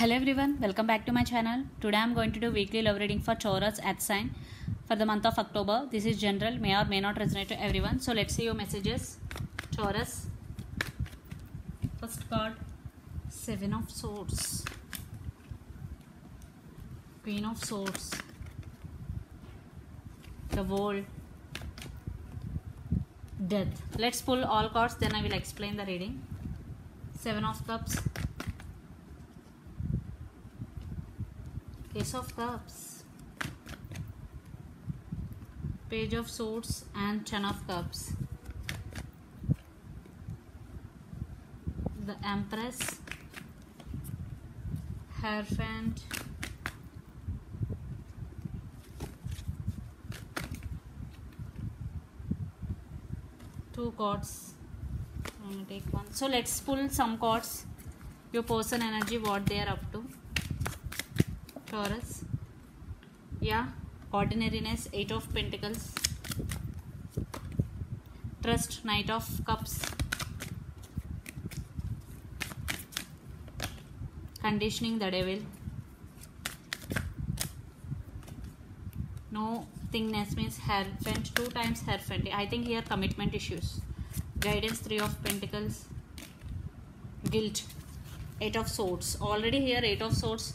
Hello everyone, welcome back to my channel. Today I am going to do weekly love reading for Taurus at sign for the month of October. This is general, may or may not resonate to everyone. So let's see your messages. Taurus. First card, Seven of Swords, Queen of Swords, the World, Death. Let's pull all cards, then I will explain the reading. Seven of Cups, Ace of Cups, Page of Swords and Ten of Cups, the Empress, Hierophant, two cards. I'm going to take one. So let's pull some cards. Your person energy, what they are up to. Taurus. Yeah, ordinariness, Eight of Pentacles, Trust, Knight of Cups, Conditioning, the Devil, Nothingness means Hierophant, two times Hierophant. I think here commitment issues. Guidance, Three of Pentacles, Guilt, Eight of Swords. Already here Eight of Swords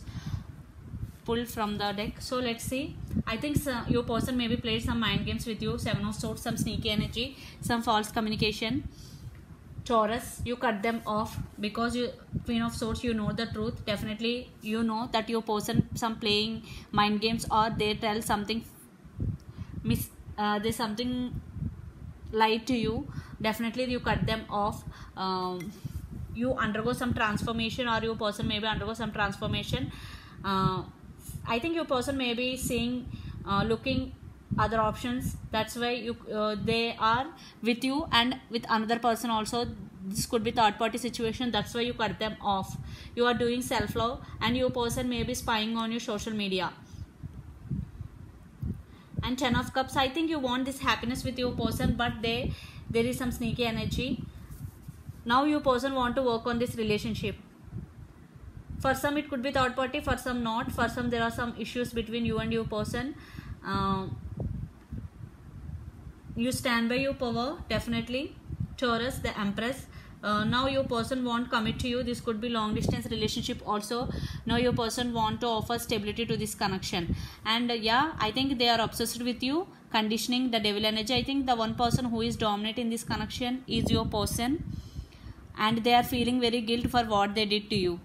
pulled from the deck. So let's see. I think your person maybe played some mind games with you. Seven of Swords, some sneaky energy, some false communication. Taurus, you cut them off because you Queen of Swords, you know the truth. Definitely you know that your person some playing mind games, or they tell something there's something lied to you. Definitely you cut them off. You undergo some transformation, or your person maybe undergo some transformation. I think your person may be seeing, looking other options. That's why they are with you and with another person also. This could be third party situation. That's why you cut them off. You are doing self love, and your person may be spying on your social media. And Ten of Cups, I think you want this happiness with your person, but there is some sneaky energy. Now your person want to work on this relationship. For some it could be third party, for some not. For some there are some issues between you and your person. You stand by your power, definitely. Taurus, the Empress. Now your person won't commit to you. This could be long distance relationship also. Now your person want to offer stability to this connection. And yeah, I think they are obsessed with you. Conditioning, the Devil energy. I think the one person who is dominant in this connection is your person, and they are feeling very guilt for what they did to you.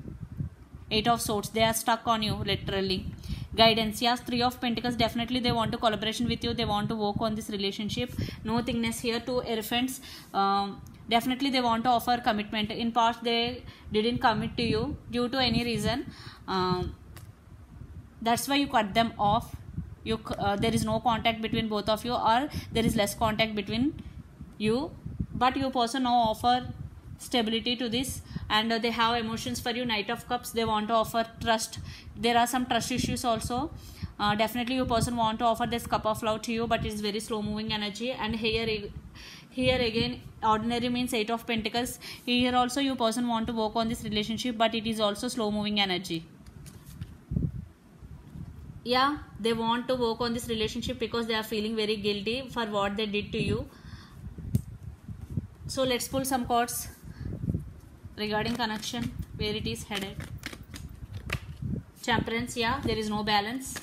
Eight of Swords, they are stuck on you literally. Guidance, yes, Three of Pentacles, definitely they want to collaboration with you. They want to work on this relationship. Nothingness here, Two Hierophants. Definitely they want to offer commitment. In past they didn't commit to you due to any reason. That's why you cut them off. There is no contact between both of you, or there is less contact between you. But your person now offer stability to this, and they have emotions for you. Knight of Cups, they want to offer trust. There are some trust issues also. Definitely your person want to offer this cup of love to you, but it's very slow moving energy. And here again, ordinary means Eight of Pentacles. Here also your person want to work on this relationship, but it is also slow moving energy. Yeah, they want to work on this relationship because they are feeling very guilty for what they did to you. So let's pull some cards regarding connection, where it is headed. Temperance, yeah, there is no balance.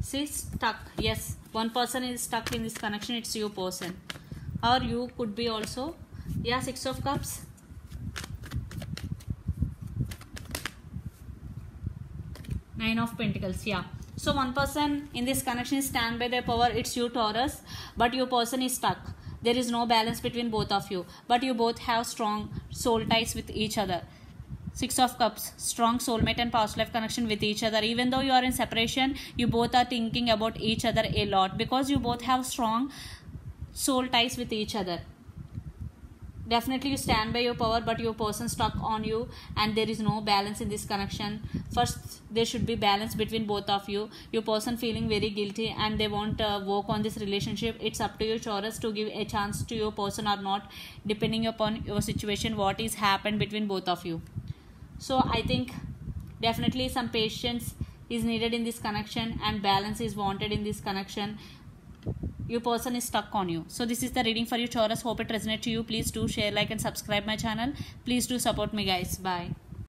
See, stuck. Yes, one person is stuck in this connection. It's your person, or you could be also. Yeah, Six of Cups, Nine of Pentacles. Yeah, so one person in this connection stand by their power. It's you, Taurus, but your person is stuck. There is no balance between both of you, but you both have strong soul ties with each other. Six of Cups, strong soulmate and past life connection with each other. Even though you are in separation, you both are thinking about each other a lot, because you both have strong soul ties with each other. definitely you stand by your power, but your person stuck on you and there is no balance in this connection. First there should be balance between both of you. Your person feeling very guilty and they won't work on this relationship. It's up to you, Taurus, to give a chance to your person or not, depending upon your situation, what is happened between both of you. So I think definitely some patience is needed in this connection and balance is wanted in this connection. Your person is stuck on you. So this is the reading for you, Taurus. Hope it resonates to you. Please do share, like and subscribe my channel. Please do support me, guys. Bye.